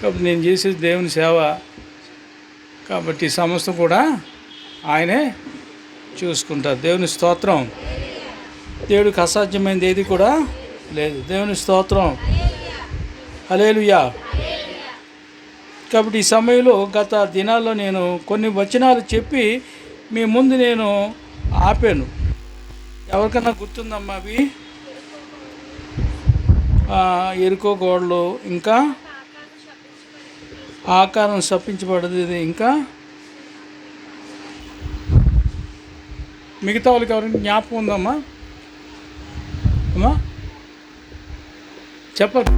కాబట్టి నేను చేసేది దేవుని సేవ కాబట్టి సమస్తం కూడా ఆయనే చూసుకుంటారు. దేవుని స్తోత్రం. దేవుడికి అసాధ్యమైనది ఏది కూడా లేదు. దేవుని స్తోత్రం. హల్లెలూయా. కాబట్టి ఈ సమయంలో గత దినాల్లో నేను కొన్ని వచనాలు చెప్పి మీ ముందు నేను ఆపాను. ఎవరికన్నా గుర్తుందమ్మా అవి? ఎరుకో గోడలు, ఇంకా ఆకారం శపించబడదు, ఇంకా మిగతా వాళ్ళకి ఎవరైనా జ్ఞాపకం ఉందమ్మా? అమ్మా చెప్పండి.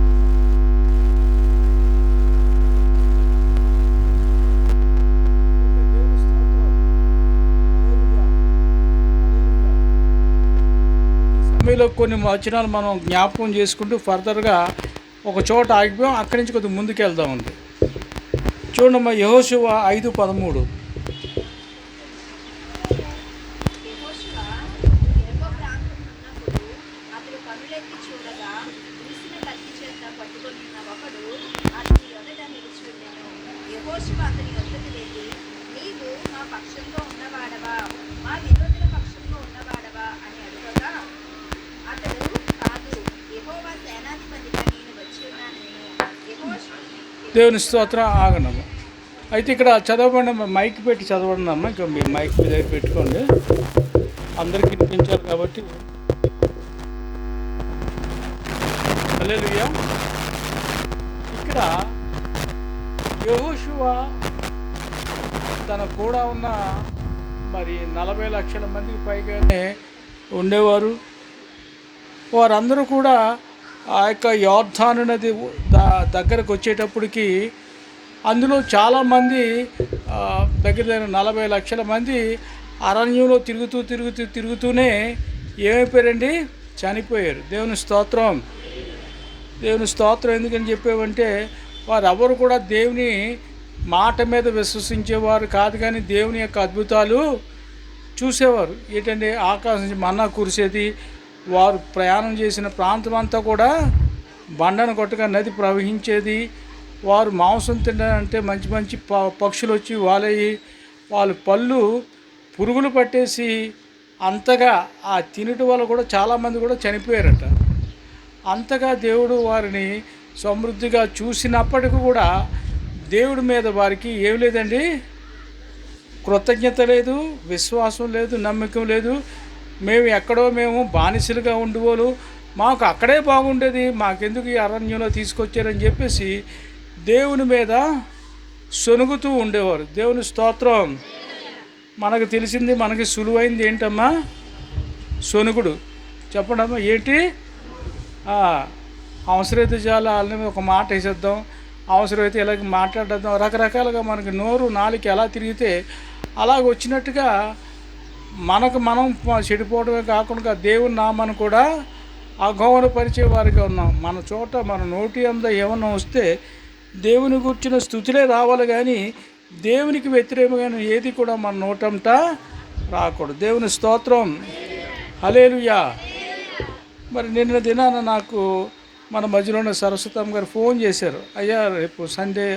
సమయంలో కొన్ని వచనాలు మనం జ్ఞాపకం చేసుకుంటూ ఫర్దర్గా ఒక చోట ఆగిపోయాం. అక్కడి నుంచి కొద్దిగా ముందుకు వెళ్దాం ఉంది. చూడమ్మా, యెహోషువ 5:13. దేవుని స్తోత్రం. ఆగనమ్మా. అయితే ఇక్కడ చదవబడిన మైక్ పెట్టి చదవడం అమ్మా. ఇంకా మీరు మైక్ మీ దగ్గర పెట్టుకోండి, అందరికీ వినిపించాలి కాబట్టి. హల్లెలూయా. ఇక్కడ యెహోషువ తన కూడా ఉన్న మరి 40 లక్షల మందికి పైగానే ఉండేవారు. వారందరూ కూడా ఆ యొక్క యోర్దాను నది దగ్గరకు వచ్చేటప్పటికి అందులో చాలామంది దగ్గర 40 లక్షల మంది అరణ్యంలో తిరుగుతూనే ఏమైపోయారండి? చనిపోయారు. దేవుని స్తోత్రం. దేవుని స్తోత్రం. ఎందుకని చెప్పేవంటే వారెవరు కూడా దేవుని మాట మీద విశ్వసించేవారు కాదు, కానీ దేవుని యొక్క అద్భుతాలు చూసేవారు. ఏంటంటే ఆకాశం నుంచి మన్నా కురిసేది, వారు ప్రయాణం చేసిన ప్రాంతం అంతా కూడా బండను కొట్టగా నది ప్రవహించేది. వారు మాంసం తినాలంటే మంచి మంచి పక్షులు వచ్చి వాళ్ళ పళ్ళు పురుగులు పట్టేసి అంతగా ఆ తినటం వల్ల కూడా చాలామంది కూడా చనిపోయారట. అంతగా దేవుడు వారిని సమృద్ధిగా చూసినప్పటికీ కూడా దేవుడి మీద వారికి ఏం లేదండి, కృతజ్ఞత లేదు, విశ్వాసం లేదు, నమ్మకం లేదు. మేము బానిసలుగా ఉండేవాళ్ళు, మాకు అక్కడే బాగుండేది, మాకెందుకు ఈ అరణ్యంలో తీసుకొచ్చారని చెప్పేసి దేవుని మీద సొనుగుతూ ఉండేవారు. దేవుని స్తోత్రం. మనకు తెలిసింది, మనకి సులువైంది ఏంటమ్మా? సొనుగుడు. చెప్పండి అమ్మా, ఏంటి? అవసరమైతే చాలా వాళ్ళని ఒక మాట వేసేద్దాం, అవసరమైతే ఇలాగ మాట్లాడేద్దాం, రకరకాలుగా మనకి నోరు నాలుక ఎలా తిరిగితే అలాగ వచ్చినట్టుగా మనం చెడిపోవడమే కాకుండా దేవుని నామాన్ని కూడా అగౌరవపరిచే వారిగా ఉన్నాం. మన చోట మన నోటి అంతా ఏమన్నా వస్తే దేవుని గురించిన స్తుతులే రావాలి, కానీ దేవునికి వ్యతిరేకంగా ఏది కూడా మన నోటంతా రాకూడదు. దేవుని స్తోత్రం. హల్లెలూయా. మరి నిన్న దినాన నాకు మన మధ్యలోనే సరస్వతమ్మ గారు ఫోన్ చేశారు. అయ్యా రేపు సండే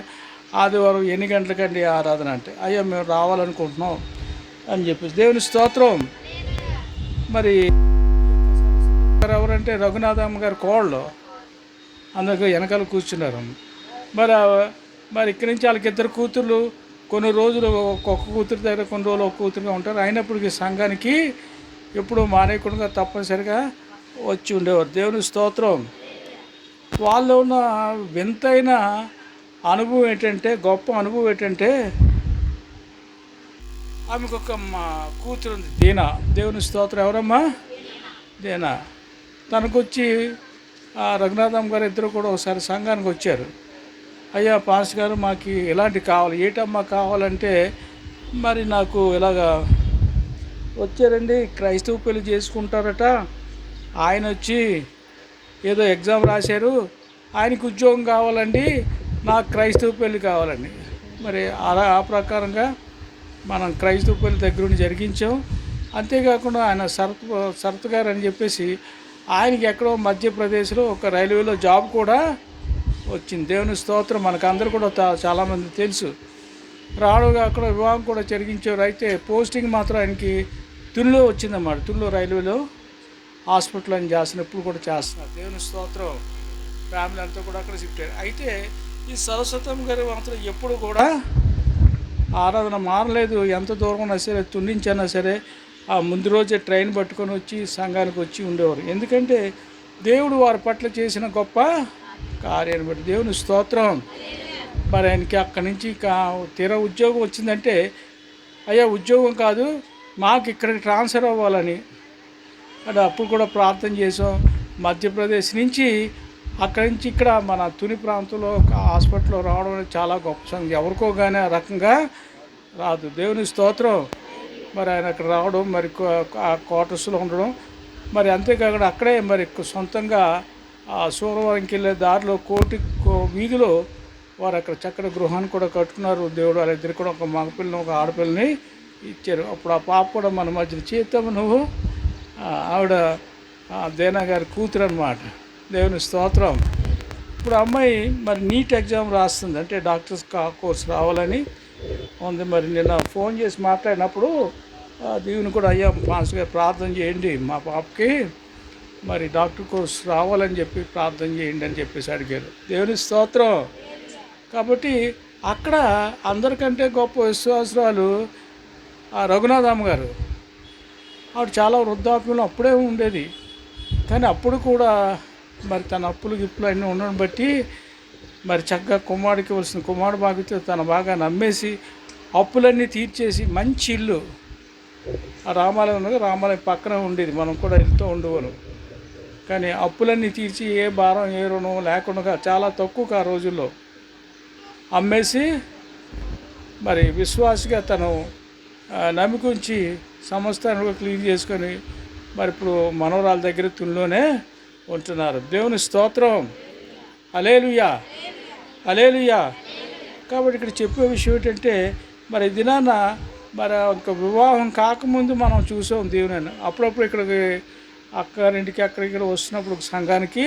ఆదివారం ఎన్ని గంటలకండి ఆరాధన అంటే, అయ్యా మేము రావాలనుకుంటున్నాం అని చెప్పేసి. దేవుని స్తోత్రం. మరి ఎవరంటే రఘునాథమ్మ గారు కోళ్ళు అందరికీ వెనకాల కూర్చున్నారు. మరి ఇక్కడి నుంచి వాళ్ళకి 2 కూతుర్లు, కొన్ని రోజులు ఒక్కొక్క కూతురు దగ్గర కొన్ని రోజులు ఒక్క కూతురుగా ఉంటారు. అయినప్పటికీ సంఘానికి ఎప్పుడూ మానేయకుండా తప్పనిసరిగా వచ్చి ఉండేవారు. దేవుని స్తోత్రం. వాళ్ళు ఉన్న వింతైన అనుభవం ఏంటంటే, గొప్ప అనుభవం ఏంటంటే, ఆమెకు ఒక కూతురు ఉంది, దీనా. దేవుని స్తోత్రం. ఎవరమ్మా? దీనా. తనకు వచ్చి రఘునాథం గారు ఇద్దరు కూడా ఒకసారి సంఘానికి వచ్చారు. అయ్యా పాస్టర్ గారు, మాకు ఇలాంటి కావాలి. ఏటమ్మా కావాలంటే, మరి నాకు ఇలాగా వచ్చారండి, క్రైస్తవ పెళ్లి చేసుకుంటారట, ఆయన వచ్చి ఏదో ఎగ్జామ్ రాశారు, ఆయనకు ఉద్యోగం కావాలండి, నాకు క్రైస్తవ పెళ్లి కావాలండి. మరి ఆ ప్రకారంగా మనం క్రైస్తవ పెళ్లి దగ్గరుండి జరిగించాం. అంతేకాకుండా ఆయన శరత్ గారు అని చెప్పేసి ఆయనకి ఎక్కడో మధ్యప్రదేశ్లో ఒక రైల్వేలో జాబ్ కూడా వచ్చింది. దేవుని స్తోత్రం. మనకందరూ కూడా చాలామంది తెలుసు. రాడుగా అక్కడ వివాహం కూడా జరిగించారు. అయితే పోస్టింగ్ మాత్రం ఆయనకి తునిలో వచ్చిందన్నమాట. తునిలో రైల్వేలో హాస్పిటల్ అని చేస్తున్నప్పుడు కూడా చేస్తున్నారు. దేవుని స్తోత్రం. ఫ్యామిలీ అంతా కూడా అక్కడ షిఫ్ట్ అయ్యారు. అయితే ఈ సరస్వతమ్మ గారు మాత్రం ఎప్పుడు కూడా ఆరాధన మారలేదు. ఎంత దూరం ఉన్నా సరే, తుండించైనా సరే ఆ ముందు రోజే ట్రైన్ పట్టుకొని వచ్చి సంఘానికి వచ్చి ఉండేవారు. ఎందుకంటే దేవుడు వారి పట్ల చేసిన గొప్ప కార్యాన్ని బట్టి దేవుని స్తోత్రం. మరి ఆయనకి అక్కడి నుంచి తీరా ఉద్యోగం వచ్చిందంటే, అయ్యా ఉద్యోగం కాదు, మాకు ఇక్కడికి ట్రాన్స్ఫర్ అవ్వాలని అంటే అప్పుడు కూడా ప్రార్థన చేసాం. మధ్యప్రదేశ్ నుంచి అక్కడి నుంచి ఇక్కడ మన తుని ప్రాంతంలో హాస్పిటల్లో రావడం అనేది చాలా గొప్ప సంగతి. ఎవరికో కానీ ఆ రకంగా రాదు. దేవుని స్తోత్రం. మరి ఆయన అక్కడ రావడం, మరి ఆ క్వార్టర్స్లో ఉండడం, మరి అంతేకాకుండా అక్కడే మరి సొంతంగా ఆ సూరవరంకి వెళ్ళే దారిలో కోటి వీధిలో వారు అక్కడ చక్కటి గృహాన్ని కూడా కట్టుకున్నారు. దేవుడు వాళ్ళ ఇద్దరు కూడా ఒక మగపిల్లని ఒక ఆడపిల్లని ఇచ్చారు. అప్పుడు ఆ పాప కూడా మన మధ్యలో చేద్దాము నువ్వు, ఆవిడ దేనా గారి కూతురు అన్నమాట. దేవుని స్తోత్రం. ఇప్పుడు అమ్మాయి మరి నీట్ ఎగ్జామ్ రాస్తుంది, అంటే డాక్టర్స్ కోర్స్ రావాలని ఉంది. మరి నిన్న ఫోన్ చేసి మాట్లాడినప్పుడు దేవుని కూడా అయ్యా పాస్గా ప్రార్థన చేయండి, మా పాపకి మరి డాక్టర్ కోర్స్ రావాలని చెప్పి ప్రార్థన చేయండి అని చెప్పేసి అడిగారు. దేవుని స్తోత్రం. కాబట్టి అక్కడ అందరికంటే గొప్ప విశ్వాసురాలు రఘునాథమ్మ గారు. ఆవిడ చాలా వృద్ధాప్యంలో అప్పుడే ఉండేది. కానీ అప్పుడు కూడా మరి తన అప్పులు గిప్పులు అన్నీ ఉండడం బట్టి మరి చక్కగా కుమారుడికి ఇవ్వాల్సిన కుమారుడు బాగితే తన బాగా నమ్మేసి అప్పులన్నీ తీర్చేసి మంచి ఇల్లు, ఆ రామాలయం ఉన్నది, రామాలయం పక్కన ఉండేది, మనం కూడా వెళ్తూ ఉండేవారు. కానీ అప్పులన్నీ తీర్చి ఏ భారం ఏ రుణం లేకుండా చాలా తక్కువ ఆ రోజుల్లో అమ్మేసి మరి విశ్వాసగా తను నమ్మికుంచి సంస్థాన్ని క్లీన్ చేసుకొని మరి ఇప్పుడు మనవరాల దగ్గర తుల్లోనే ఉంటున్నారు. దేవుని స్తోత్రం. హల్లెలూయా, హల్లెలూయా. కాబట్టి ఇక్కడ చెప్పే విషయం ఏంటంటే, మరి దినాన మరి ఒక వివాహం కాకముందు మనం చూసాం దేవుని. అప్పుడప్పుడు ఇక్కడికి అక్కడింటికి అక్కడిక్కడ వస్తున్నప్పుడు సంఘానికి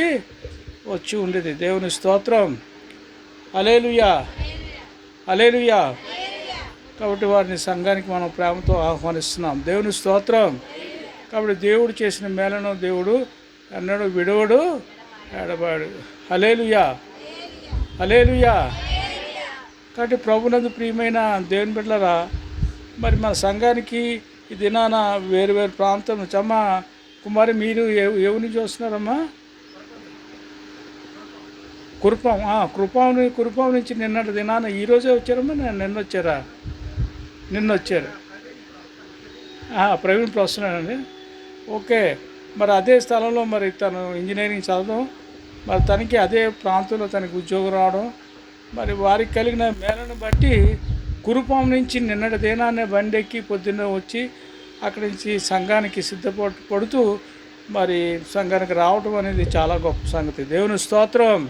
వచ్చి ఉండేది. దేవుని స్తోత్రం. హల్లెలూయా, హల్లెలూయా. కాబట్టి వారిని సంఘానికి మనం ప్రేమతో ఆహ్వానిస్తున్నాం. దేవుని స్తోత్రం. కాబట్టి దేవుడు చేసిన మేలను దేవుడు ఎన్నడూ విడవడు, ఎడబాడు. హల్లెలూయా, హల్లెలూయా. కాబట్టి ప్రభునందు ప్రియమైన దేవుని బిడ్డలారా, మరి మన సంఘానికి ఈ దినాన వేరు వేరు ప్రాంతం నుంచి అమ్మ కుమారి మీరు ఎవరి నుంచి వస్తున్నారమ్మా? కురుపాం నుంచి నిన్నటి దినాన ఈరోజే వచ్చారమ్మా? నిన్న వచ్చారా? నిన్న వచ్చారు. ప్రవీణ్ ఇప్పుడు వస్తున్నానండి. ఓకే. మరి అదే స్థలంలో మరి తను ఇంజనీరింగ్ చదవడం, మరి తనకి అదే ప్రాంతంలో తనకి ఉద్యోగం రావడం, మరి వారికి కలిగిన మేలను బట్టి కురుపాం నుంచి నిన్నటి దినాన్నే బండి ఎక్కి పొద్దున్న వచ్చి అక్కడి నుంచి సంఘానికి సిద్ధపడుతూ మరి సంఘానికి రావడం అనేది చాలా గొప్ప సంగతి. దేవుని స్తోత్రం.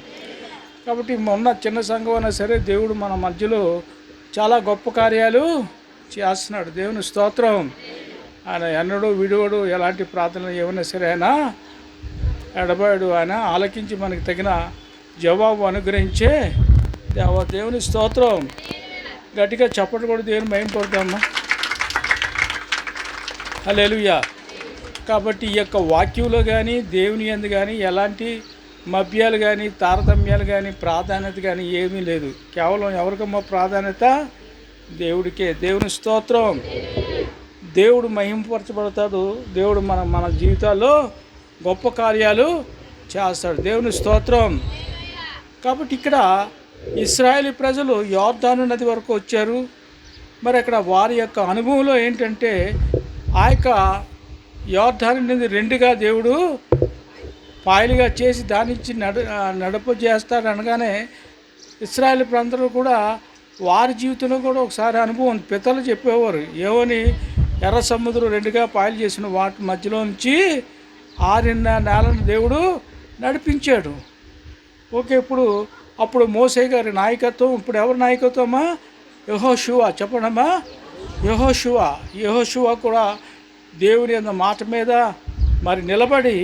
కాబట్టి మొన్న చిన్న సంఘం అయినా సరే దేవుడు మన మధ్యలో చాలా గొప్ప కార్యాలు చేస్తున్నాడు. దేవుని స్తోత్రం. ఆయన ఎన్నడూ విడువడు. ఎలాంటి ప్రార్థనలు ఏమైనా సరే ఆయన ఎడబాడు. ఆయన ఆలకించి మనకి తగిన జవాబు అనుగ్రహించే దేవుని స్తోత్రం. గట్టిగా చప్పట్లు కూడా దేవుని మహిమపడతామా. హల్లెలూయా. కాబట్టి ఈ యొక్క వాక్యంలో కానీ దేవుని యందు కానీ ఎలాంటి మభ్యాలు కానీ తారతమ్యాలు కానీ ప్రాధాన్యత కానీ ఏమీ లేదు. కేవలం ఎవరికమ్మా ప్రాధాన్యత? దేవుడికే. దేవుని స్తోత్రం. దేవుడు మహిమపరచబడతాడు. దేవుడు మన జీవితాల్లో గొప్ప కార్యాలు చేస్తాడు. దేవుని స్తోత్రం. కాబట్టి ఇక్కడ ఇశ్రాయేలు ప్రజలు యోర్దాను నది వరకు వచ్చారు. మరి అక్కడ వారి యొక్క అనుభవంలో ఏంటంటే, ఆ యొక్క యోర్దాను నది రెండుగా దేవుడు పాయలుగా చేసి దాని నుంచి నడప చేస్తాడు అనగానే ఇశ్రాయేలు ప్రాంతంలో కూడా వారి జీవితంలో కూడా ఒకసారి అనుభవం పితలు చెప్పేవారు. ఏమని? ఎర్ర సముద్రం రెండుగా పాయలు చేసిన వాటి మధ్యలో నుంచి ఆరిన నేలను దేవుడు నడిపించాడు. ఓకే. అప్పుడు మోసే గారి నాయకత్వం. ఇప్పుడు ఎవరి నాయకత్వమా? యెహోషువ. చెప్పండమ్మా. యెహోషువ కూడా దేవుని అన్న మాట మీద మరి నిలబడి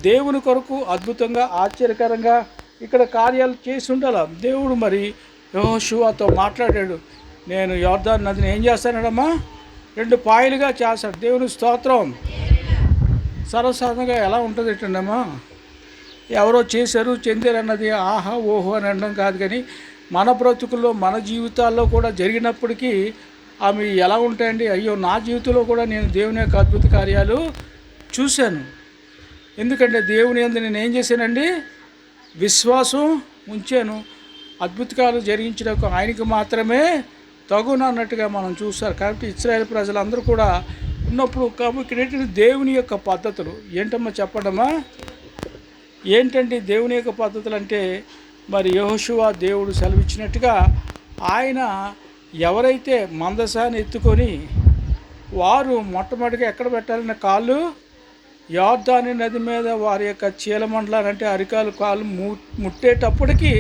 దేవుని కొరకు అద్భుతంగా ఆశ్చర్యకరంగా ఇక్కడ కార్యాలు చేసి ఉండాలి. దేవుడు మరి యెహోషువతో మాట్లాడాడు, నేను యోర్దాను నదిని ఏం చేస్తానమ్మా, 2 పాయలుగా చేస్తాడు. దేవుని స్తోత్రం. సర్వసాధారణంగా ఎలా ఉంటుంది ఏంటండమ్మా, ఎవరో చేశారు చెందారు అన్నది ఆహా ఓహో అని అనడం కాదు, కానీ మన బ్రతుకుల్లో మన జీవితాల్లో కూడా జరిగినప్పటికీ అవి ఎలా ఉంటాయండి, అయ్యో నా జీవితంలో కూడా నేను దేవుని యొక్క అద్భుత కార్యాలు చూశాను. ఎందుకంటే దేవుని యందు నేను ఏం చేశానండి, విశ్వాసం ఉంచాను. అద్భుతాలు జరిగించడానికి ఆయనకి మాత్రమే తగును అన్నట్టుగా మనం చూస్తారు. కాబట్టి ఇశ్రాయేల్ ప్రజలందరూ కూడా ఉన్నప్పుడు కాబట్టి దేవుని యొక్క పద్ధతులు ఏంటమ్మా చెప్పడమ్మా, ఏంటంటే దేవుని యొక్క పద్ధతులు అంటే మరి యెహోషువ దేవుడు సెలవిచ్చినట్టుగా ఆయన ఎవరైతే మందసాన్ని ఎత్తుకొని వారు మొట్టమొదటిగా ఎక్కడ పెట్టాలన్న కాళ్ళు యోర్దాను నది మీద వారి యొక్క చీలమండలాలు అంటే అరికాలు కాళ్ళు ముట్టేటప్పటికి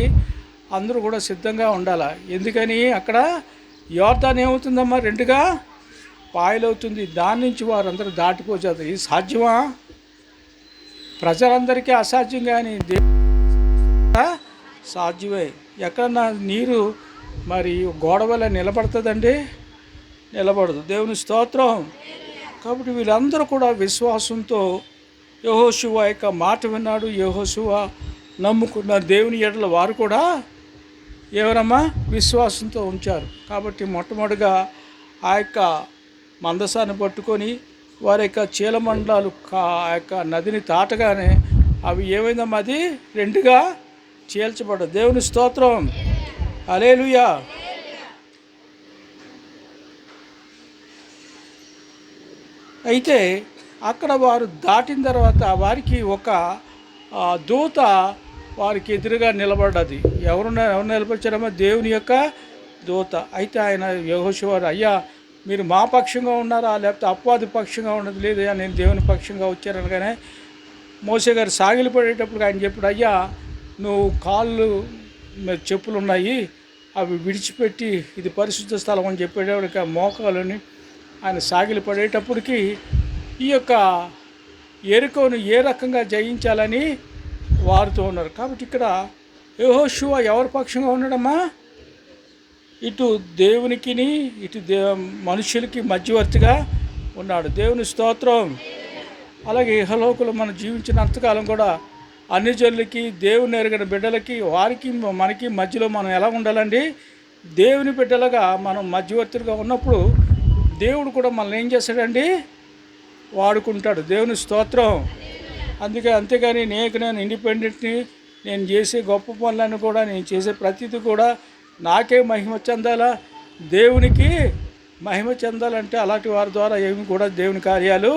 అందరూ కూడా సిద్ధంగా ఉండాలి. ఎందుకని అక్కడ యోర్దాను ఏమవుతుందమ్మా, 2గా పాయలవుతుంది. దాని నుంచి వారందరూ దాటిపోతారు. ఇది సాధ్యమా? ప్రజలందరికీ అసాధ్యం, కానీ దేవుడు సాధ్యమే. ఎక్కడన్నా నీరు మరి గోడ వల్ల నిలబడుతుందండి, నిలబడదు. దేవుని స్తోత్రం. కాబట్టి వీళ్ళందరూ కూడా విశ్వాసంతో యెహోషువ యొక్క మాట విన్నాడు. యెహోషువ నమ్ముకున్న దేవుని ఎడల వారు కూడా ఎవరమ్మా విశ్వాసంతో ఉంచారు. కాబట్టి మొట్టమొదటిగా ఆ యొక్క మందసాన్ని పట్టుకొని వారి యొక్క చీలమండలాలు ఆ యొక్క నదిని తాటగానే అవి ఏమైందమ్మా, అది 2గా చీల్చబడ్డది. దేవుని స్తోత్రం. హల్లెలూయా. అయితే అక్కడ వారు దాటిన తర్వాత వారికి ఒక దూత వారికి ఎదురుగా నిలబడ్డది. ఎవరు నిలబడ్డారమ్మా, దేవుని యొక్క దూత. అయితే ఆయన యెహోషువ, అయ్యా మీరు మా పక్షంగా ఉన్నారా లేకపోతే అపవాది పక్షంగా ఉన్నది? లేదయ్యా నేను దేవుని పక్షంగా వచ్చారనగానే మోసే గారు సాగిలిపడేటప్పుడు ఆయన చెప్పాడు, అయ్యా నువ్వు కాళ్ళు చెప్పులు ఉన్నాయి అవి విడిచిపెట్టి ఇది పరిశుద్ధ స్థలం అని చెప్పేటప్పటికి ఆ మోకాలని ఆయన సాగిలిపడేటప్పటికి ఈ యొక్క ఎరుకను ఏ రకంగా జయించాలని వారుతూ ఉన్నారు. కాబట్టి ఇక్కడ యెహోషువ ఎవరి పక్షంగా ఉన్నాడమ్మా, ఇటు దేవునికిని ఇటు మనుషులకి మధ్యవర్తిగా ఉన్నాడు. దేవుని స్తోత్రం. అలాగే ఇహలోకులు మనం జీవించినంతకాలం కూడా అన్ని జనులకి దేవుని ఎరిగిన బిడ్డలకి వారికి మనకి మధ్యలో మనం ఎలా ఉండాలండి, దేవుని బిడ్డలుగా మనం మధ్యవర్తులుగా ఉన్నప్పుడు దేవుడు కూడా మనల్ని ఏం చేస్తాడండి, వాడుకుంటాడు. దేవుని స్తోత్రం. అంతేగాని నేను ఇండిపెండెంట్ని, నేను చేసే గొప్ప పనులను కూడా నేను చేసే ప్రతిదీ కూడా నాకే మహిమ చెందాలా, దేవునికి మహిమ చెందాలంటే అలాంటి వారి ద్వారా ఏమి కూడా దేవుని కార్యాలు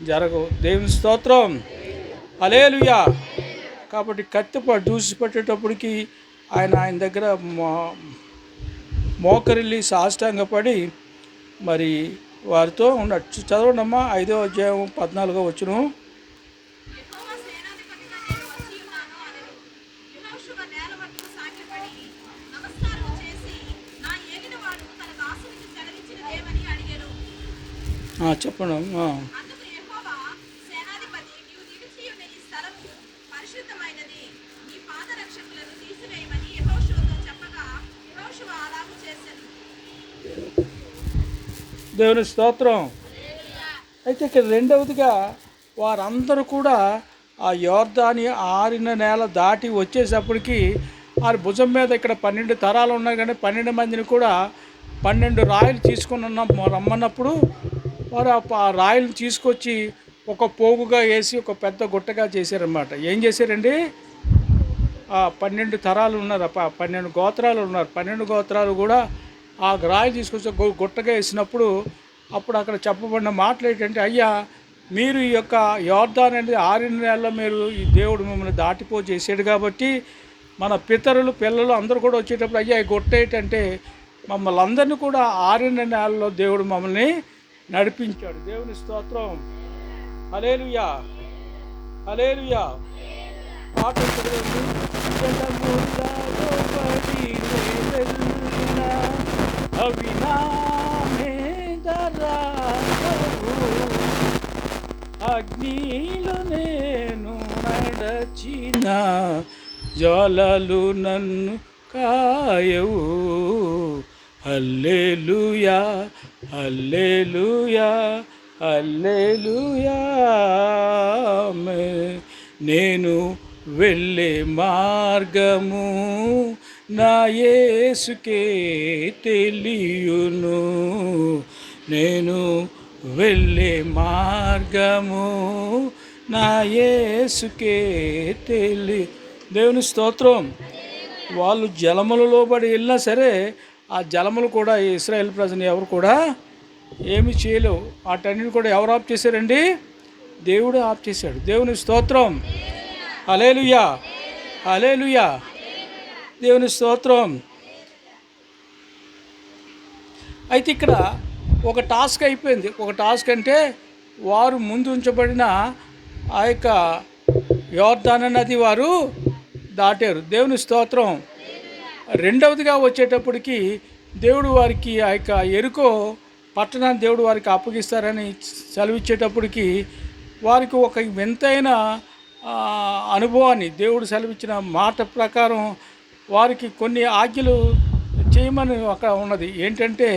జరగవు. దేవుని స్తోత్రం. హల్లెలూయా. కాబట్టి కత్తిప దూసి పట్టేటప్పటికి ఆయన దగ్గర మోకరిల్లి సాష్టాంగపడి మరి వారితో ఉన్నట్టు చదవండమ్మా. 5వ అధ్యాయం 14వ వచనం. చెప్పండి. దేవుని స్తోత్రం. అయితే ఇక్కడ 2వదిగా వారందరూ కూడా ఆ యోర్దాని ఆరిన నేల దాటి వచ్చేటప్పటికి వారి భుజం మీద ఇక్కడ 12 తరాలు ఉన్నాయి, కానీ 12 మందిని కూడా 12 రాయలు తీసుకొని రమ్మన్నప్పుడు వారు ఆ రాయలు తీసుకొచ్చి ఒక పోగుగా వేసి ఒక పెద్ద గుట్టగా చేశారన్నమాట. ఏం చేశారండి, 12 తరాలు ఉన్నారు, 12 గోత్రాలు ఉన్నారు. 12 గోత్రాలు కూడా ఆ రాయి తీసుకొచ్చి గుట్టగా వేసినప్పుడు అప్పుడు అక్కడ చెప్పబడిన మాటలు ఏంటంటే, అయ్యా మీరు ఈ యొక్క యోర్దాను అనేది 6 నెలల్లో మీరు ఈ దేవుడు మిమ్మల్ని దాటిపో చేసాడు కాబట్టి మన పిల్లలు అందరూ కూడా వచ్చేటప్పుడు అయ్యా ఈ గుట్ట ఏంటంటే మమ్మల్ని అందరినీ కూడా 6 నెలల్లో దేవుడు మమ్మల్ని నడిపించాడు. దేవుని స్తోత్రం. హల్లెలూయా. హల్లెలూయా. పాట అగ్నిలో నేను నడచిన జ్వాలలు నన్ను కాయవు. హల్లెలూయా హల్లెలూయా హల్లెలూయా. నేను వెళ్ళే మార్గము నా యేసుకే తెలియును. నేను వెళ్ళే మార్గము నా యేసుకే దేవుని స్తోత్రం. వాళ్ళు జలములలో పడి వెళ్ళినా సరే ఆ జలములు కూడా ఇశ్రాయేల్ ప్రజలు ఎవరు కూడా ఏమి చేయలేవు. వాటన్నిటిని కూడా ఎవరు ఆఫ్ చేశారండి? దేవుడు ఆఫ్ చేశాడు. దేవుని స్తోత్రం. హల్లెలూయా హల్లెలూయా. దేవుని స్తోత్రం. అయితే ఇక్కడ ఒక టాస్క్ అయిపోయింది. ఒక టాస్క్ అంటే వారు ముందు ఉంచబడిన ఆ యొక్క యోర్దాను నది వారు దాటారు. దేవుని స్తోత్రం. రెండవదిగా వచ్చేటప్పటికి దేవుడు వారికి ఆ యొక్క ఎరుకో పట్టణాన్ని దేవుడు వారికి అప్పగిస్తారని సెలవిచ్చేటప్పటికి వారికి ఒక వింతైన అనుభవాన్ని దేవుడు సెలవిచ్చిన మాట ప్రకారం వారికి కొన్ని ఆజ్ఞలు చేయమని అక్కడ ఉన్నది. ఏంటంటే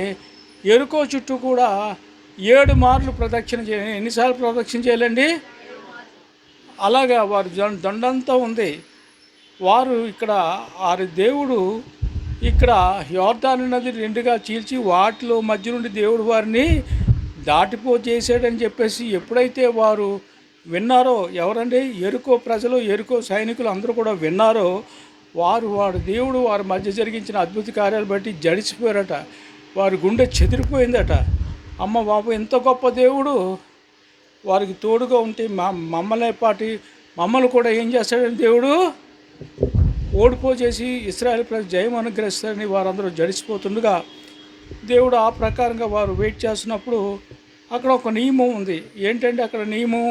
ఎరుకో చుట్టూ కూడా 7 మార్లు ప్రదక్షిణ చేయాలి. ఎన్నిసార్లు ప్రదక్షిణ చేయాలండి? అలాగా వారి దండంతా ఉంది. వారు ఇక్కడ దేవుడు ఇక్కడ యోర్దాను నది 2గా చీల్చి వాటిలో మధ్య నుండి దేవుడు వారిని చేశాడని చెప్పేసి ఎప్పుడైతే వారు విన్నారో, ఎవరండి? ఎరుకో ప్రజలు, ఎరుకో సైనికులు అందరూ కూడా విన్నారో, వారు దేవుడు వారి మధ్య జరిగించిన అద్భుత కార్యాలు బట్టి జడిసిపోయారట. వారి గుండె చెదిరిపోయిందట. అమ్మ బాబు, ఎంత గొప్ప దేవుడు వారికి తోడుగా ఉంటే మమ్మల్ని కూడా ఏం చేస్తాడని దేవుడు ఓడిపోచేసి ఇశ్రాయేల్ ప్రజలు జయం అనుగ్రహిస్తారని వారందరూ జడిసిపోతుండగా దేవుడు ఆ ప్రకారంగా వారు వెయిట్ చేస్తున్నప్పుడు అక్కడ ఒక నియమం ఉంది. ఏంటంటే అక్కడ నియమం,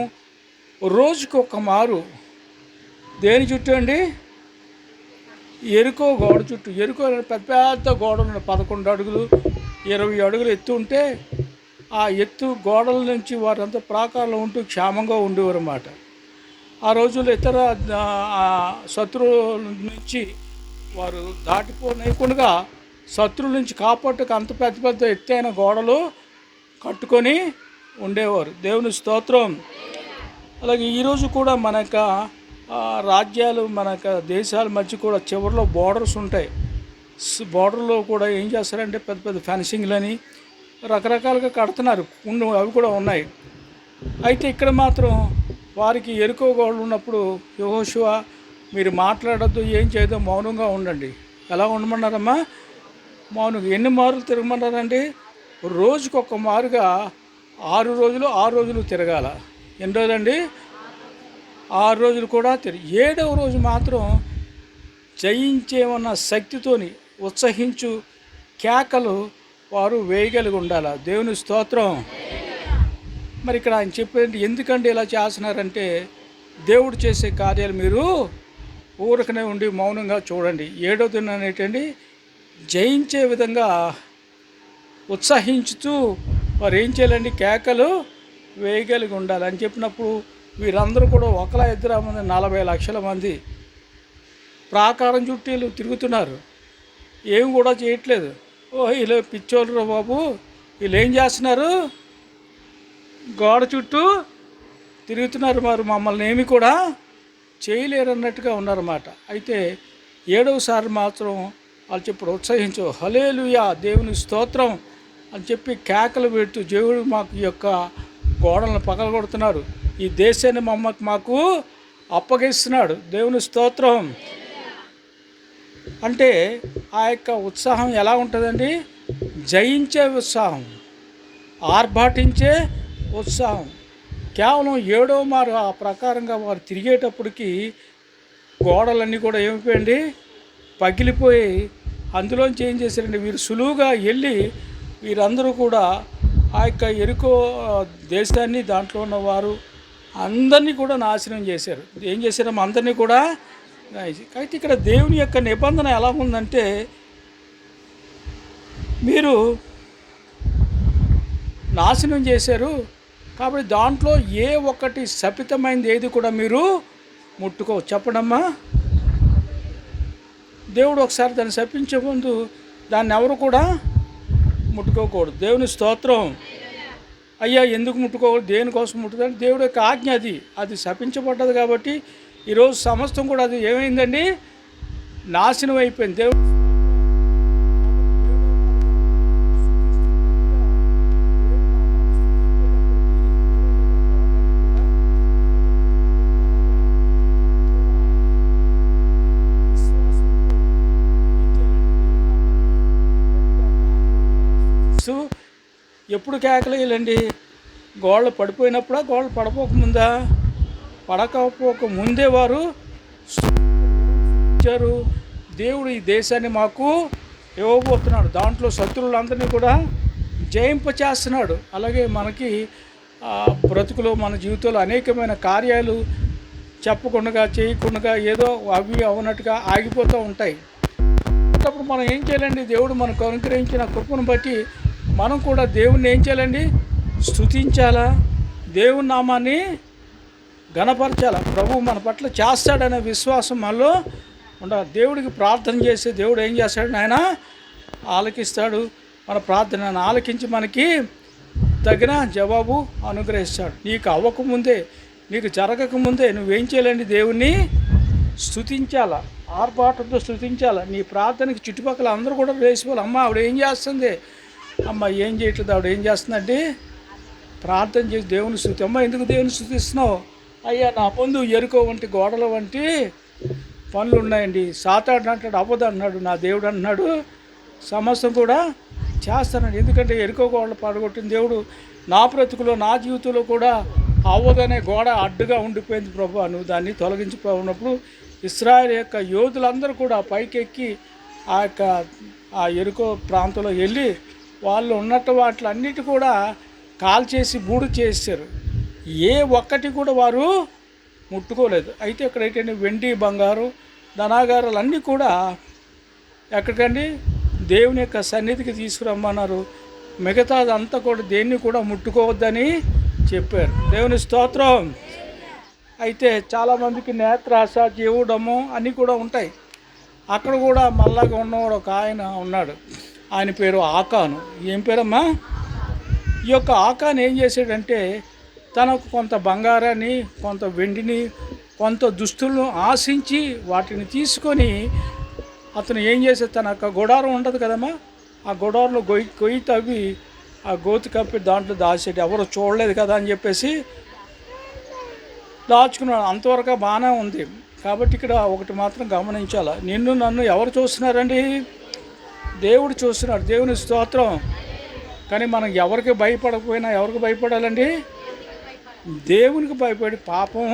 రోజుకు ఒక మారు దేని చుట్టూ అండి? ఎరుకో గోడ చుట్టూ. ఎరుకో పెద్ద పెద్ద గోడలు 11 అడుగులు 20 అడుగులు ఎత్తు ఉంటే ఆ ఎత్తు గోడల నుంచి వారంతా ప్రాకారంలో ఉంటూ క్షేమంగా ఉండేవారు అన్నమాట. ఆ రోజుల్లో ఇతర శత్రువుల నుంచి వారు దాటిపోనీయకుండా శత్రువుల నుంచి కాపాడుటకు అంత పెద్ద పెద్ద ఎత్తైన గోడలు కట్టుకొని ఉండేవారు. దేవుని స్తోత్రం. అలాగే ఈరోజు కూడా మన యొక్క రాజ్యాలు, మన యొక్క దేశాల మధ్య కూడా చివరిలో బోర్డర్స్ ఉంటాయి. బోర్డర్లో కూడా ఏం చేస్తారంటే పెద్ద పెద్ద ఫెన్సింగ్లని రకరకాలుగా కడుతున్నారు. అవి కూడా ఉన్నాయి. అయితే ఇక్కడ మాత్రం వారికి ఎరుకో గోడలు ఉన్నప్పుడు యెహోషువ మీరు మాట్లాడద్దు, ఏం చేయదో, మౌనంగా ఉండండి. ఎలా ఉండమన్నారమ్మా? మౌనంగా. ఎన్ని మారులు తిరగమన్నారండి? రోజుకొక మారుగా 6 రోజులు తిరగాల. ఎన్ని రోజులండి? 6 రోజులు కూడా 7వ రోజు మాత్రం జయించేమన్న శక్తితోని ఉత్సహించు కేకలు వారు వేయగలిగి ఉండాలి. దేవుని స్తోత్రం. మరి ఇక్కడ ఆయన చెప్పేది ఎందుకంటే ఇలా చేస్తున్నారంటే, దేవుడు చేసే కార్యాలు మీరు ఊరకనే ఉండి మౌనంగా చూడండి. 7వ దినం ఏంటండి? జయించే విధంగా ఉత్సహించుతూ వారు ఏం చేయాలండి? కేకలు వేయగలిగి ఉండాలి అని చెప్పినప్పుడు వీరందరూ కూడా 1-2 మంది 40 లక్షల మంది ప్రాకారం చుట్టూ తిరుగుతున్నారు. ఏం కూడా చేయట్లేదు. వీళ్ళు పిచ్చోళ్ళు బాబు, వీళ్ళు ఏం చేస్తున్నారు? గోడ చుట్టూ తిరుగుతున్నారు. మరి మమ్మల్ని ఏమి కూడా చేయలేరు అన్నట్టుగా ఉన్నారన్నమాట. అయితే 7వసారి మాత్రం వాళ్ళు చెప్పి ప్రోత్సహించు, హల్లెలూయా, దేవుని స్తోత్రం అని చెప్పి కేకలు పెడుతూ దేవుడు మాకు ఈ యొక్క గోడలను పగలగొడుతున్నారు, ఈ దేశాన్ని మాకు అప్పగిస్తున్నాడు. దేవుని స్తోత్రం. అంటే ఆ యొక్క ఉత్సాహం ఎలా ఉంటుందండి? జయించే ఉత్సాహం, ఆర్భాటించే ఉత్సాహం. కేవలం 7వ మారు ఆ ప్రకారంగా వారు తిరిగేటప్పటికి గోడలన్నీ కూడా ఏమైపోయండి? పగిలిపోయి అందులోంచి ఏం చేశారండి? వీరు సులువుగా వెళ్ళి వీరందరూ కూడా ఆ యొక్క ఎరుకో దేశాన్ని, దాంట్లో ఉన్న వారు అందరినీ కూడా నాశనం చేశారు. ఏం చేశారో అందరినీ కూడా. అయితే ఇక్కడ దేవుని యొక్క నిబంధన ఎలా ఉందంటే, మీరు నాశనం చేశారు కాబట్టి దాంట్లో ఏ ఒక్కటి శపితమైనది ఏది కూడా మీరు ముట్టుకో. చెప్పడమ్మా. దేవుడు ఒకసారి దాన్ని శపించే ముందు దాన్ని ఎవరు కూడా ముట్టుకోకూడదు. దేవుని స్తోత్రం. అయ్యా ఎందుకు ముట్టుకోకూడదు, దేనికోసం ముట్టుకోవాలి? దేవుడి యొక్క ఆజ్ఞ అది శపించబడ్డది కాబట్టి ఈరోజు సమస్తం కూడా అది ఏమైందండి, నాశనం అయిపోయింది. దేవుడు ఎప్పుడు కేకలేయాలండి? గోళ్ళు పడిపోయినప్పుడా, గోళ్ళు పడిపోకముందా? పడకపోక ముందే వారు ఇచ్చారు. దేవుడు ఈ దేశాన్ని మాకు ఇవ్వబోతున్నాడు. దాంట్లో శత్రువులందరినీ కూడా జయింపచేస్తున్నాడు. అలాగే మనకి బ్రతుకులో మన జీవితంలో అనేకమైన కార్యాలు చెప్పకుండా చేయకుండా ఏదో అవి అవునట్టుగా ఆగిపోతూ ఉంటాయి. అప్పుడు మనం ఏం చేయాలండి? దేవుడు మనకు అనుగ్రహించిన కృపను బట్టి మనం కూడా దేవుణ్ణి ఏం చేయాలండి? స్తుతించాలా, దేవుని నామాన్ని ఘనపరచాలా. ప్రభు మన పట్ల చేస్తాడనే విశ్వాసం మనలో ఉండాలి. దేవుడికి ప్రార్థన చేస్తే దేవుడు ఏం చేస్తాడు? ఆయన ఆలకిస్తాడు. మన ప్రార్థనను ఆలకించి మనకి తగిన జవాబు అనుగ్రహిస్తాడు. నీకు అవ్వకముందే, నీకు జరగకముందే నువ్వేం చేయాలండి? దేవుణ్ణి స్తుతించాలా, ఆర్భాటంతో స్తుతించాలా. నీ ప్రార్థనకి చుట్టుపక్కల అందరూ కూడా వేసిపోవాలి. అమ్మ ఆవిడ ఏం చేస్తుంది, అమ్మ ఏం చేయట్లేదు, ఆవిడ ఏం చేస్తుందంటే ప్రార్థన చేసి దేవుని స్తుతి. అమ్మ ఎందుకు దేవుని స్తుతిస్తున్నావు? అయ్యా నా ముందు ఎరుకో వంటి గోడల వంటి పనులు ఉన్నాయండి. సాతాడు అంటాడు, అవ్వదు అన్నాడు, నా దేవుడు అన్నాడు సమస్తం కూడా చేస్తానండి. ఎందుకంటే ఎరుకో గోడలు పడగొట్టిన దేవుడు నా బ్రతుకులో, నా జీవితంలో కూడా అవ్వదనే గోడ అడ్డుగా ఉండిపోయింది. ప్రభు నువ్వు దాన్ని తొలగించిపోయినప్పుడు ఇశ్రాయేలు యొక్క యోధులందరూ కూడా పైకెక్కి ఆ ఎరుకో ప్రాంతంలో వెళ్ళి వాళ్ళు ఉన్నట్టు వాటిలన్నిటి కూడా కాల్చేసి బూడు చేశారు. ఏ ఒక్కటి కూడా వారు ముట్టుకోలేదు. అయితే ఇక్కడైతే వెండి, బంగారు, ధనాగారాలు అన్నీ కూడా ఎక్కడికండి? దేవుని యొక్క సన్నిధికి తీసుకురమ్మన్నారు. మిగతాదంతా కూడా దేన్ని కూడా ముట్టుకోవద్దని చెప్పారు. దేవుని స్తోత్రం. అయితే చాలామందికి నేత్రాశ, జీవుడము అన్నీ కూడా ఉంటాయి. అక్కడ కూడా మళ్ళాగా ఉన్నవాడు ఒక ఆయన ఉన్నాడు. ఆయన పేరు ఆకాను. ఏం పేరమ్మా? ఈ యొక్క ఆకాను ఏం చేశాడంటే తనకు కొంత బంగారాన్ని, కొంత వెండిని, కొంత దుస్తులను ఆశించి వాటిని తీసుకొని అతను ఏం చేసేది, తన యొక్క గుడారం ఉండదు కదమ్మా, ఆ గుడారంలో గొయ్యి తవ్వి ఆ గోతి కప్పి దాంట్లో దాచేటి, ఎవరు చూడలేదు కదా అని చెప్పేసి దాచుకున్నాడు. అంతవరకు బాగానే ఉంది. కాబట్టి ఇక్కడ ఒకటి మాత్రం గమనించాలి, నిన్ను నన్ను ఎవరు చూస్తున్నారండి? దేవుడు చూస్తున్నాడు. దేవుని స్తోత్రం. కానీ మనం ఎవరికి భయపడకపోయినా ఎవరికి భయపడాలండి? దేవునికి భయపడి పాపం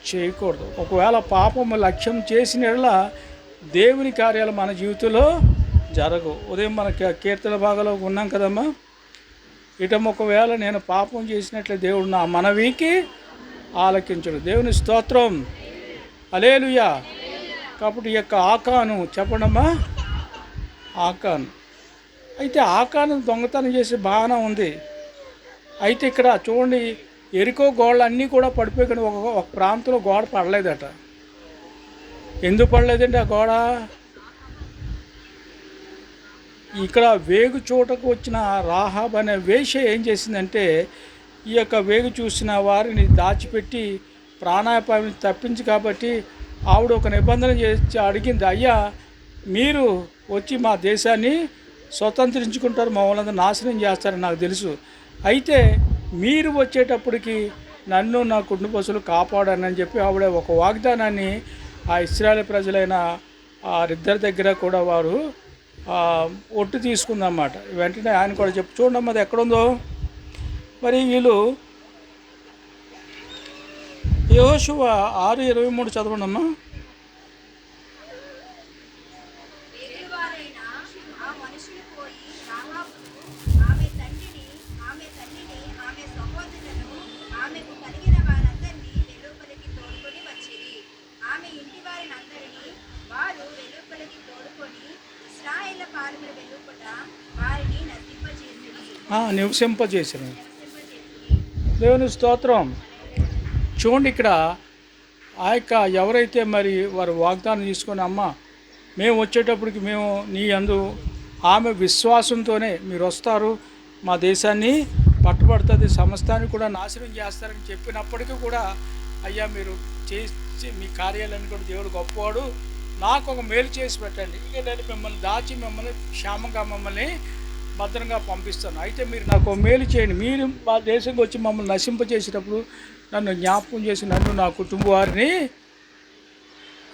చేయకూడదు. ఒకవేళ పాపం లక్ష్యం చేసిన దేవుని కార్యాలు మన జీవితంలో జరగవు. ఉదయం మన కీర్తన భాగంలో ఉన్నాం కదమ్మా, ఇటం ఒకవేళ నేను పాపం చేసినట్లే దేవుడు నా మనవికి ఆలకించడు. దేవుని స్తోత్రం. హల్లెలూయా. కాబట్టి ఈ యొక్క ఆకాను చెప్పడమ్మా, ఆకాను. అయితే ఆకాను దొంగతనం చేసి బాగానే ఉంది. అయితే ఇక్కడ చూడండి, ఎరికో గోడలు అన్నీ కూడా పడిపోయి, కానీ ఒక ప్రాంతంలో గోడ పడలేదట. ఎందుకు పడలేదండి ఆ గోడ? ఇక్కడ వేగు చోటకు వచ్చిన రాహాబ్ అనే వేశ్య ఏం చేసిందంటే ఈ యొక్క వేగు చూసిన వారిని దాచిపెట్టి ప్రాణాపాయం తప్పించి, కాబట్టి ఆవిడ ఒక నిబంధన చేసి అడిగింది, అయ్యా మీరు వచ్చి మా దేశాన్ని స్వతంత్రించుకుంటారు, మమ్మల్ని నాశనం చేస్తారని నాకు తెలుసు. అయితే మీరు వచ్చేటప్పటికి నన్ను నా కుటుంబ పశువులు కాపాడానని చెప్పి ఆవిడ ఒక వాగ్దానాన్ని ఆ ఇశ్రాయేలు ప్రజలైన వారిద్దరి దగ్గర కూడా వారు ఒట్టు తీసుకుందన్నమాట. వెంటనే ఆయన కూడా చెప్పు, చూడమ్మా అది ఎక్కడుందో. మరి వీళ్ళు యెహోషువ 6:23 చదవండమ్మా. నివసింపజేసిన దేవుని స్తోత్రం. చూడండి, ఇక్కడ ఆ యొక్క ఎవరైతే మరి వారు వాగ్దానం తీసుకొని, అమ్మ మేము వచ్చేటప్పటికి మేము నీ యందు ఆమె విశ్వాసంతోనే మీరు వస్తారు, మా దేశాన్ని పట్టుబడుతుంది, సమస్తాన్ని కూడా నాశనం చేస్తారని చెప్పినప్పటికీ కూడా అయ్యా మీరు చేసి మీ కార్యాలన్నీ కూడా దేవుడు గొప్పవాడు, నాకు ఒక మేలు చేసి పెట్టండి, ఇక నేను మిమ్మల్ని దాచి మిమ్మల్ని క్షేమంగా మమ్మల్ని భద్రంగా పంపిస్తాను, అయితే మీరు నాకు ఒక మేలు చేయండి, మీరు మా దేశంకి వచ్చి మమ్మల్ని నశింపజేసేటప్పుడు నన్ను జ్ఞాపకం చేసి నన్ను నా కుటుంబ వారిని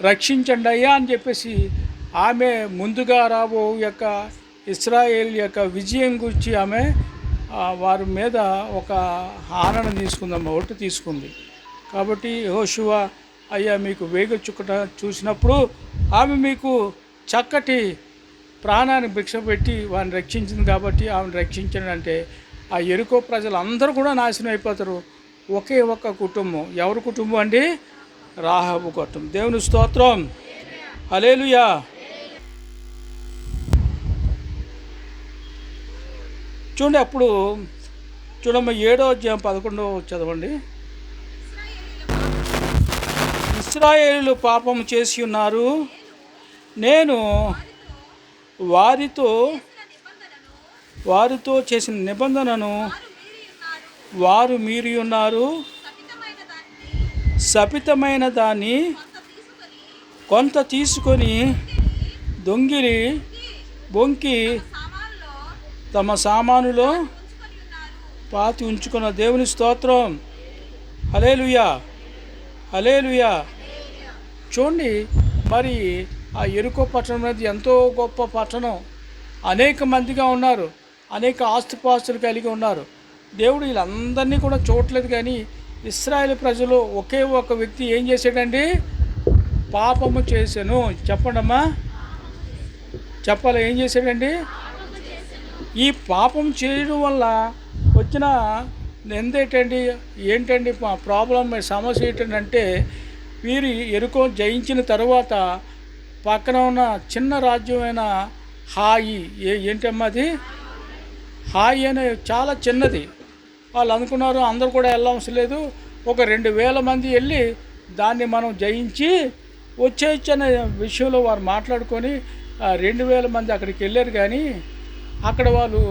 రక్షించండి అయ్యా అని చెప్పేసి ఆమె ముందుగా రాబో యొక్క ఇశ్రాయేల్ యొక్క విజయం గురించి ఆమె వారి మీద ఒక ఆనందం తీసుకుందమ్మ, ఒట్టు తీసుకుంది. కాబట్టి యెహోషువ అయ్యా మీకు వేగ చుక్కట చూసినప్పుడు ఆమె మీకు చక్కటి ప్రాణాన్ని భిక్ష పెట్టి వారిని రక్షించింది, కాబట్టి ఆమెను రక్షించండి అంటే ఆ యెరికో ప్రజలు అందరూ కూడా నాశనం అయిపోతారు. ఒకే ఒక్క కుటుంబం, ఎవరి కుటుంబం అండి? రాహాబు కుటుంబం. దేవుని స్తోత్రం, హల్లెలూయా. చూడండి, అప్పుడు చూడమ్మ 7వ అధ్యాయం 11వ చదవండి. ఇశ్రాయేలీయులు పాపం చేసి ఉన్నారు, నేను వారితో చేసిన నిబంధనను వారు మీరి ఉన్నారు, శపితమైన దాన్ని కొంత తీసుకొని దొంగిలి బొంకి తమ సామానులో పాతి ఉంచుకున్న. దేవుని స్తోత్రం, హల్లెలూయా, హల్లెలూయా. చూడండి, మరి ఆ యెరికో పట్టణం అనేది ఎంతో గొప్ప పట్టణం, అనేక మందిగా ఉన్నారు, అనేక ఆస్తిపాస్తులు కలిగి ఉన్నారు. దేవుడు వీళ్ళందరినీ కూడా చూడలేదు, కానీ ఇశ్రాయేలు ప్రజలు ఒకే ఒక వ్యక్తి ఏం చేశాడండి? పాపము చేశాను. చెప్పండమ్మా, చెప్పాలి, ఏం చేశాడండి? ఈ పాపం చేయడం వల్ల వచ్చిన నిందేటండి, ఏంటండి ప్రాబ్లం, సమస్య ఏంటంటే వీరు యెరికో జయించిన తర్వాత పక్కన ఉన్న చిన్న రాజ్యమైన హాయి, ఏంటమ్మా అది? హాయి అనే చాలా చిన్నది. వాళ్ళు అనుకున్నారు అందరూ కూడా వెళ్ళవలసిన లేదు, ఒక 2000 మంది వెళ్ళి దాన్ని మనం జయించి వచ్చేయచ్చనే విషయంలో వారు మాట్లాడుకొని 2000 మంది అక్కడికి వెళ్ళారు. కానీ అక్కడ వాళ్ళు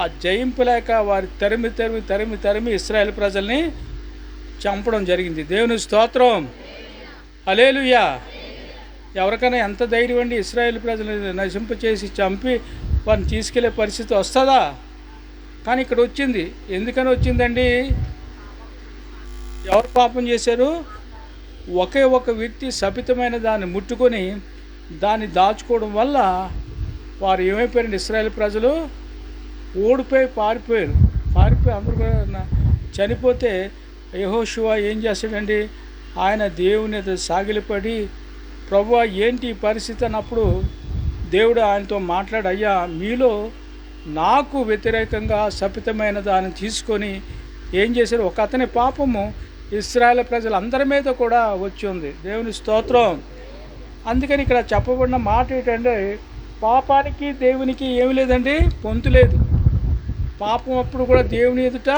ఆ జయింపు లేక వారి తరిమి ఇశ్రాయేలు ప్రజల్ని చంపడం జరిగింది. దేవుని స్తోత్రం, హల్లెలూయా. ఎవరికైనా ఎంత ధైర్యం అండి ఇశ్రాయేలు ప్రజలను నశింపచేసి చంపి వారిని తీసుకెళ్లే పరిస్థితి వస్తుందా? కానీ ఇక్కడ వచ్చింది. ఎందుకని వచ్చిందండి? ఎవరు పాపం చేశారు? ఒకే ఒక వ్యక్తి శపితమైన దాన్ని ముట్టుకొని దాన్ని దాచుకోవడం వల్ల వారు ఏమైపోయారండి? ఇశ్రాయేలు ప్రజలు ఓడిపోయి పారిపోయి అందరూ కూడా చనిపోతే యెహోషువ ఏం చేస్తాడండి? ఆయన దేవుని సాగిలిపడి, ప్రభువా ఏంటి ఈ పరిస్థితి అన్నప్పుడు దేవుడు ఆయనతో మాట్లాడి, అయ్యా మీలో నాకు వ్యతిరేకంగా శపితమైన దాన్ని తీసుకొని ఏం చేశారు? ఒక అతని పాపము ఇశ్రాయేలు ప్రజలందరి మీద కూడా వచ్చి ఉంది. దేవుని స్తోత్రం. అందుకని ఇక్కడ చెప్పబడిన మాట ఏంటంటే, పాపానికి దేవునికి ఏమి లేదండి, పొంతు లేదు. పాపం అప్పుడు కూడా దేవుని ఎదుట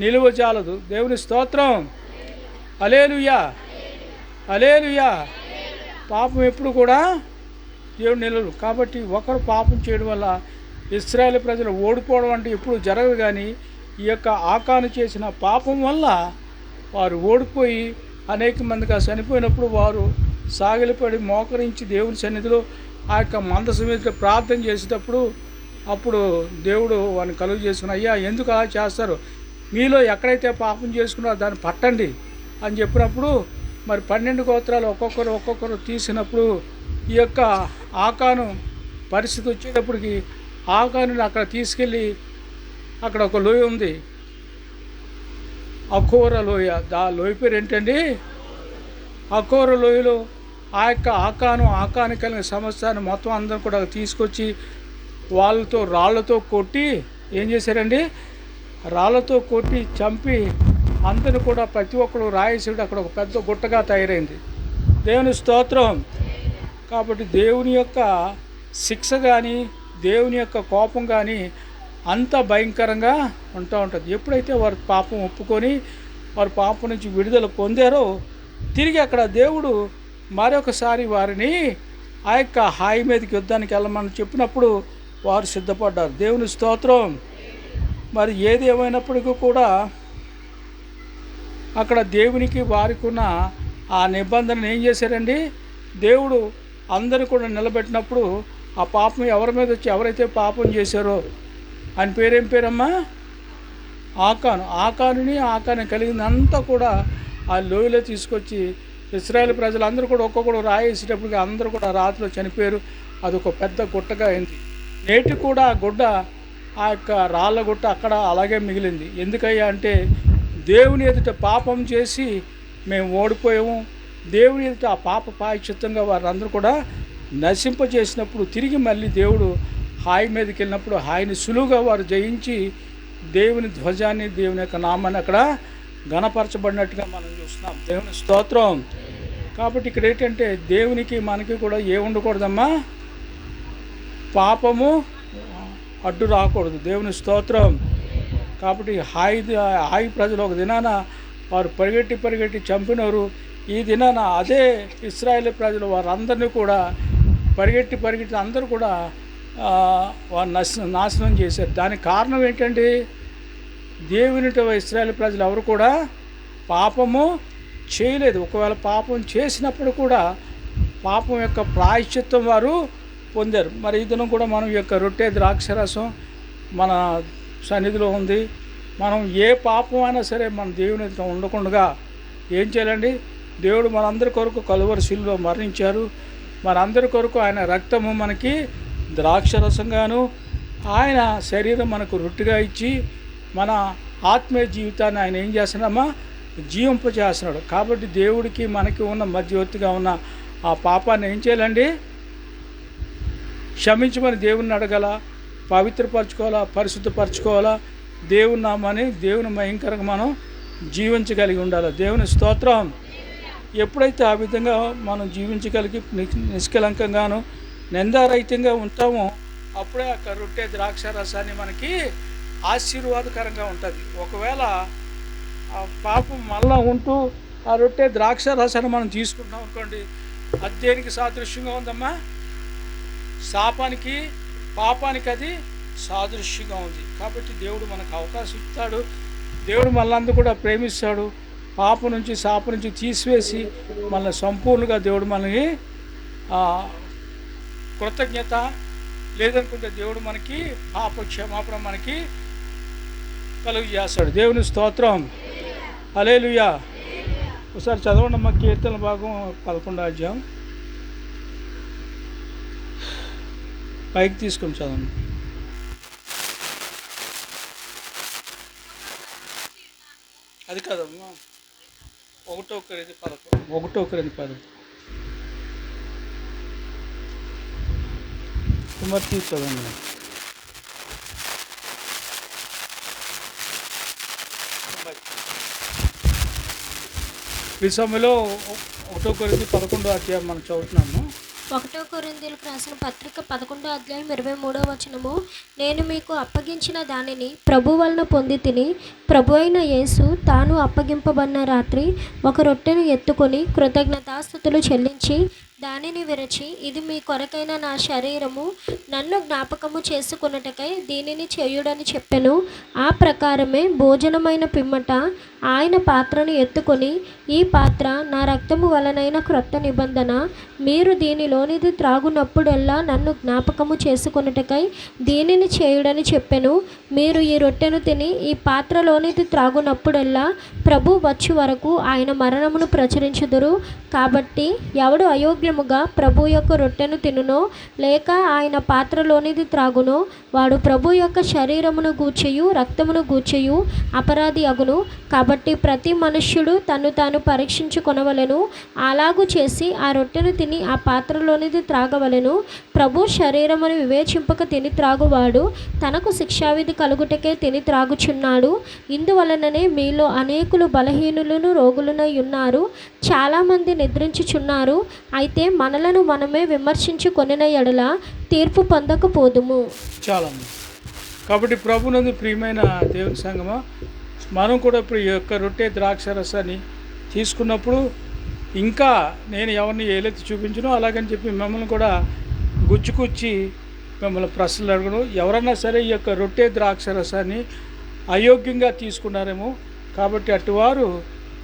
నిలువజాలదు. దేవుని స్తోత్రం, హల్లెలూయా, హల్లెలూయా. పాపం ఎప్పుడు కూడా దేవుడు నిలవదు. కాబట్టి ఒకరు పాపం చేయడం వల్ల ఇశ్రాయేలు ప్రజలు ఓడిపోవడం అంటే ఎప్పుడు జరగదు. కానీ ఈ యొక్క ఆకాను చేసిన పాపం వల్ల వారు ఓడిపోయి అనేక మందిగా చనిపోయినప్పుడు వారు సాగిలిపడి మోకరించి దేవుని సన్నిధిలో ఆ యొక్క మందసం మీద ప్రార్థన చేసేటప్పుడు అప్పుడు దేవుడు వారిని కలుగు చేసుకుని, అయ్యా ఎందుకు అలా చేస్తారు, మీలో ఎక్కడైతే పాపం చేసుకున్నారో దాన్ని పట్టండి అని చెప్పినప్పుడు మరి 12 గోత్రాలు ఒక్కొక్కరు తీసినప్పుడు ఈ యొక్క ఆకాను పరిస్థితి వచ్చేటప్పటికి ఆకానుని అక్కడ తీసుకెళ్ళి అక్కడ ఒక లోయ ఉంది, అఖోర లోయ. లోయ పేరు ఏంటండి? అఖోర లోయలో ఆ యొక్క ఆకాను కలిగిన సమస్యను మొత్తం అందరూ కూడా తీసుకొచ్చి వాళ్ళతో రాళ్లతో కొట్టి ఏం చేశారండి? రాళ్లతో కొట్టి చంపి అందరూ కూడా ప్రతి ఒక్కరు రాయేసాడు. అక్కడ ఒక పెద్ద గుట్టగా తయారైంది. దేవుని స్తోత్రం. కాబట్టి దేవుని యొక్క శిక్ష కానీ దేవుని యొక్క కోపం కానీ అంత భయంకరంగా ఉంటుంది. ఎప్పుడైతే వారు పాపం ఒప్పుకొని వారు పాపం నుంచి విడుదల పొందారో తిరిగి అక్కడ దేవుడు మరొకసారి వారిని ఆ యొక్క హాయి మీదకి యుద్ధానికి వెళ్ళమని చెప్పినప్పుడు వారు సిద్ధపడ్డారు. దేవుని స్తోత్రం. మరి ఏది ఏమైనప్పటికీ కూడా అక్కడ దేవునికి వారికి ఉన్న ఆ నిబంధనను ఏం చేశారండి, దేవుడు అందరూ కూడా నిలబెట్టినప్పుడు ఆ పాపం ఎవరి మీద వచ్చి ఎవరైతే పాపం చేశారో ఆయన పేరేం పేరమ్మా, ఆకాను కలిగిందంతా కూడా ఆ లోయలో తీసుకొచ్చి ఇశ్రాయేల్ ప్రజలందరూ కూడా ఒక్కొక్కడు రాయేసేటప్పటికి అందరూ కూడా రాత్రిలో చనిపోయారు. అదొక పెద్ద గుట్టగా అయింది. నేటి కూడా ఆ గుడ్డ, ఆ యొక్క రాళ్ళ గుట్ట అక్కడ అలాగే మిగిలింది. ఎందుకయ్యా అంటే దేవుని ఎదుట పాపం చేసి మేము ఓడిపోయాము. దేవుని ఎదుట ఆ పాప ప్రాయశ్చిత్తంగా వారందరూ కూడా నశింపజేసినప్పుడు తిరిగి మళ్ళీ దేవుడు హాయి మీదకి వెళ్ళినప్పుడు హాయిని సులువుగా వారు జయించి దేవుని ధ్వజాన్ని, దేవుని యొక్క నామాన్ని అక్కడ ఘనపరచబడినట్టుగా మనం చూస్తున్నాం. దేవుని స్తోత్రం. కాబట్టి ఇక్కడ ఏంటంటే దేవునికి మనకి కూడా ఉండకూడదమ్మా, పాపము అడ్డు రాకూడదు. దేవుని స్తోత్రం. కాబట్టి హాయి ప్రజలు ఒక దినాన వారు పరిగెట్టి చంపినవారు. ఈ దినాన అదే ఇశ్రాయేల్ ప్రజలు వారందరినీ కూడా పరిగెట్టి అందరూ కూడా వారు నాశనం చేశారు. దానికి కారణం ఏంటంటే దేవునిట ఇశ్రాయేల్ ప్రజలు ఎవరు కూడా పాపము చేయలేదు. ఒకవేళ పాపం చేసినప్పుడు కూడా పాపం యొక్క ప్రాయశ్చిత్తం వారు పొందారు. మరి ఈ దినం కూడా మనం ఈ యొక్క రొట్టె ద్రాక్షరసం మన సన్నిధిలో ఉంది. మనం ఏ పాపం అయినా సరే మన దేవుని ఉండకుండా ఏం చేయాలండి, దేవుడు మనందరి కొరకు కలువరి శిలువలో మరణించారు. మనందరి కొరకు ఆయన రక్తము మనకి ద్రాక్షరసంగాను, ఆయన శరీరం మనకు రొట్టెగా ఇచ్చి మన ఆత్మీయ జీవితాన్ని ఆయన ఏం చేస్తున్నామా, జీవింపజేస్తున్నాడు. కాబట్టి దేవుడికి మనకి ఉన్న మధ్యవర్తిగా ఉన్న ఆ పాపాన్ని ఏం చేయాలండి, క్షమించమని దేవుణ్ణి అడగాల, పవిత్రపరచుకోవాలా, పరిశుద్ధపరచుకోవాలా. దేవుని నామాన్ని దేవుని భయంకరంగా మనం జీవించగలిగి ఉండాలి. దేవుని స్తోత్రం. ఎప్పుడైతే ఆ విధంగా మనం జీవించగలిగి నిష్కలంకంగాను నిందారహితంగా ఉంటామో అప్పుడే ఆ రొట్టె ద్రాక్ష రసాన్ని మనకి ఆశీర్వాదకరంగా ఉంటుంది. ఒకవేళ ఆ పాపం మళ్ళా ఉంటూ ఆ రొట్టె ద్రాక్ష రసాన్ని మనం తీసుకుంటున్నాం అనుకోండి, అది దేనికి సాదృశ్యంగా ఉందమ్మా, శాపానికి, పాపానికి అది సాదృశ్యంగా ఉంది. కాబట్టి దేవుడు మనకు అవకాశం ఇస్తాడు. దేవుడు మళ్ళందరూ కూడా ప్రేమిస్తాడు. పాపం నుంచి శాపం నుంచి తీసివేసి మనల్ని సంపూర్ణంగా దేవుడు మనకి కృతజ్ఞత లేదనుకుంటే దేవుడు మనకి పాప క్షమాపణ మనకి కలుగు చేస్తాడు. దేవుని స్తోత్రం. హల్లెలూయా. ఒకసారి చదవండి అమ్మ, కీర్తన భాగం 11వ అధ్యాయం పైకి తీసుకొని చదవండి. అది కాదమ్మా, 1 కొరింథీ 11 కుమార్తె చదవండి. ఈ సమయంలో 1 కొరింథీ 11వ అధ్యాయం మనం చదువుతున్నాము. 1 కొరింథీయులకు రాసిన పత్రిక 11వ అధ్యాయం 23వ వచనము. నేను మీకు అప్పగించిన దానిని ప్రభు వలన పొంది తిని, ప్రభు అయిన యేసు తాను అప్పగింపబడిన రాత్రి ఒక రొట్టెను ఎత్తుకొని కృతజ్ఞతాస్తుతులు చెల్లించి దానిని విరచి, ఇది మీ కొరకైన నా శరీరము, నన్ను జ్ఞాపకము చేసుకొనుటకై దీనిని చేయుడని చెప్పెను. ఆ ప్రకారమే భోజనమైన పిమ్మట ఆయన పాత్రను ఎత్తుకొని, ఈ పాత్ర నా రక్తము వలనైన క్రొత్త నిబంధన, మీరు దీనిలోనిది త్రాగునప్పుడల్లా నన్ను జ్ఞాపకము చేసుకొనుటకై దీనిని చేయుడని చెప్పెను. మీరు ఈ రొట్టెను తిని ఈ పాత్రలోనిది త్రాగునప్పుడల్లా ప్రభు వచ్చు వరకు ఆయన మరణమును ప్రచురించుదురు. కాబట్టి ఎవడు అయోగ్యముగా ప్రభు యొక్క రొట్టెను తినునో లేక ఆయన పాత్రలోనిది త్రాగునో వాడు ప్రభు యొక్క శరీరమును గూర్చియు రక్తమును గూర్చియు అపరాధి అగును. కాబట్టి ప్రతి మనుష్యుడు తను తాను పరీక్షించుకొనవలెను. అలాగూ చేసి ఆ రొట్టెను తిని ఆ పాత్రలోనిది త్రాగవలెను. ప్రభు శరీరమును వివేచింపక తిని త్రాగువాడు తనకు శిక్షావిధి కలుగుటకే తిని త్రాగుచున్నాడు. ఇందువలననే మీలో అనేకులు బలహీనులను రోగులనై ఉన్నారు, చాలామంది నిద్రించుచున్నారు. అయితే మనలను మనమే విమర్శించుకొనిన ఎడల తీర్పు పొందకపోదుము. చాలా. కాబట్టి ప్రభునందు ప్రియమైన దేవుని సంగమా, మనం కూడా ఇప్పుడు ఈ యొక్క రొట్టె ద్రాక్ష రసాన్ని తీసుకున్నప్పుడు ఇంకా నేను ఎవరిని ఏలెత్తి చూపించను, అలాగని చెప్పి మిమ్మల్ని కూడా గుచ్చుకుచ్చి మిమ్మల్ని ప్రశ్నలు అడగను. ఎవరన్నా సరే ఈ యొక్క రొట్టె ద్రాక్ష రసాన్ని అయోగ్యంగా తీసుకున్నారేమో, కాబట్టి అటువారు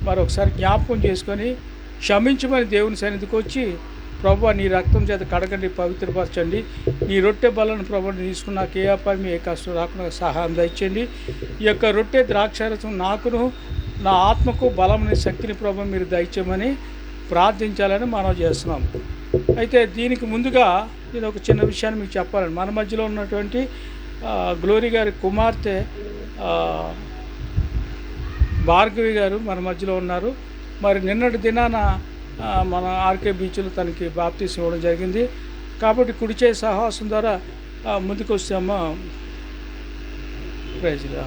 మరొకసారి జ్ఞాపకం చేసుకొని క్షమించమని దేవుని సన్నిధికి వచ్చి, ప్రభువా నీ రక్తం చేత కడగండి, పవిత్రపరచండి, నీ రొట్టె బలను ప్రభుని తీసుకున్నాక ఏ అపాయం ఏ కష్టం రాకుండా సహాయం దయచేయండి. ఈ యొక్క రొట్టె ద్రాక్షారసం నాకును నా ఆత్మకు బలమని శక్తిని ప్రభు మీరు దయచేయమని ప్రార్థించాలని మనం చేస్తున్నాం. అయితే దీనికి ముందుగా నేను ఒక చిన్న విషయాన్ని మీకు చెప్పాలని, మన మధ్యలో ఉన్నటువంటి గ్లోరీ గారి కుమార్తె భార్గవి గారు మన మధ్యలో ఉన్నారు. మరి నిన్నటి దినాన మన ఆర్కే బీచ్లో తనకి బాప్తీసం ఇవ్వడం జరిగింది. కాబట్టి కుడిచే సాహసం ద్వారా ముందుకు వస్తామా. ప్రైజ్లా.